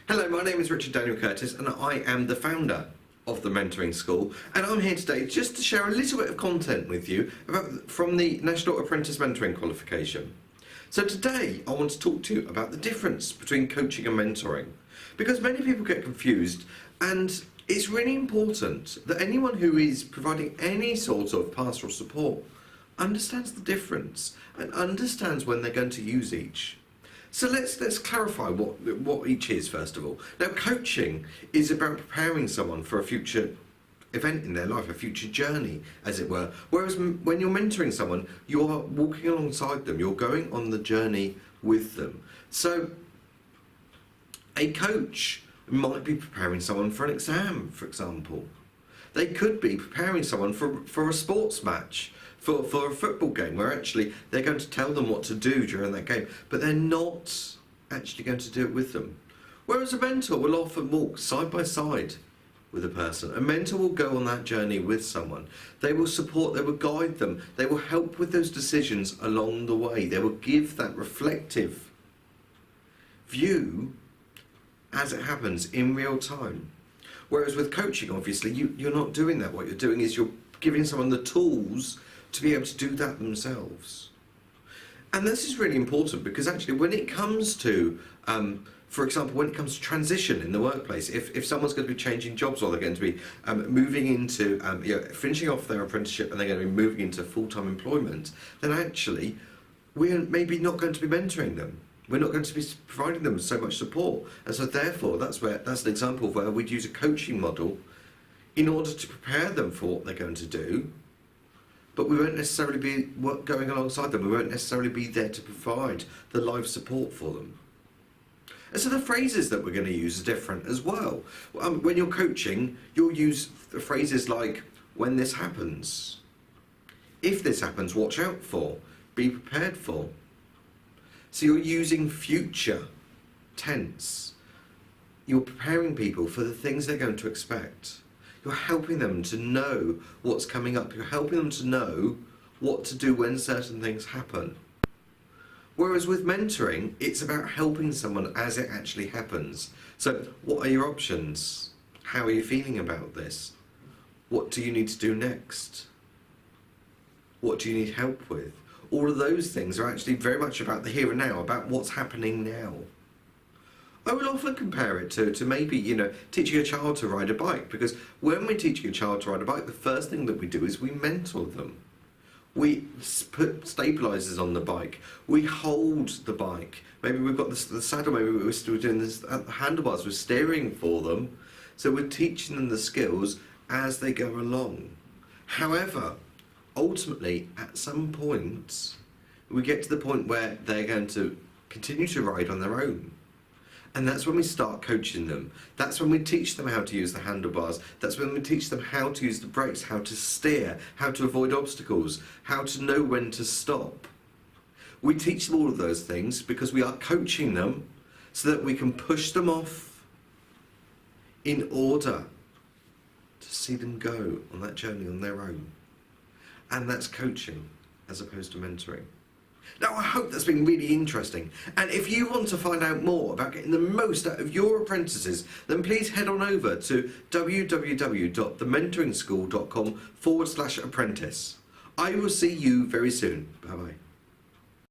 Hello, my name is Richard Daniel Curtis and I am the founder of the Mentoring School, and I'm here today just to share a little bit of content with you from the National Apprentice Mentoring Qualification. So today I want to talk to you about the difference between coaching and mentoring, because many people get confused, and it's really important that anyone who is providing any sort of pastoral support understands the difference and understands when they're going to use each. So let's clarify what each is first of all. Now, coaching is about preparing someone for a future event in their life, a future journey, as it were. Whereas when you're mentoring someone, you're walking alongside them, you're going on the journey with them. So a coach might be preparing someone for an exam, for example. They could be preparing someone for a sports match, for a football game, where actually they're going to tell them what to do during that game, but they're not actually going to do it with them. Whereas a mentor will often walk side by side with a person. A mentor will go on that journey with someone. They will support, they will guide them, they will help with those decisions along the way. They will give that reflective view as it happens in real time. Whereas with coaching, obviously, you're not doing that. What you're doing is you're giving someone the tools to be able to do that themselves. And this is really important because actually when it comes to, for example, when it comes to transition in the workplace, if someone's going to be changing jobs or they're going to be moving into, finishing off their apprenticeship and they're going to be moving into full-time employment, then actually we're maybe not going to be mentoring them. We're not going to be providing them so much support. And so therefore, that's an example of where we'd use a coaching model in order to prepare them for what they're going to do, but we won't necessarily be going alongside them. We won't necessarily be there to provide the live support for them. And so the phrases that we're going to use are different as well. When you're coaching, you'll use the phrases like, when this happens, if this happens, watch out for, be prepared for. So you're using future tense. You're preparing people for the things they're going to expect. You're helping them to know what's coming up. You're helping them to know what to do when certain things happen. Whereas with mentoring, it's about helping someone as it actually happens. So what are your options? How are you feeling about this? What do you need to do next? What do you need help with? All of those things are actually very much about the here and now, about what's happening now. I will often compare it to maybe, teaching a child to ride a bike, because when we're teaching a child to ride a bike, the first thing that we do is we mentor them. We put stabilizers on the bike. We hold the bike. Maybe we've got the saddle, maybe we're still doing this handlebars, we're steering for them. So we're teaching them the skills as they go along. However, ultimately, at some point, we get to the point where they're going to continue to ride on their own. And that's when we start coaching them. That's when we teach them how to use the handlebars. That's when we teach them how to use the brakes, how to steer, how to avoid obstacles, how to know when to stop. We teach them all of those things because we are coaching them so that we can push them off in order to see them go on that journey on their own. And that's coaching as opposed to mentoring. Now, I hope that's been really interesting. And if you want to find out more about getting the most out of your apprentices, then please head on over to www.thementoringschool.com/apprentice. I will see you very soon. Bye-bye.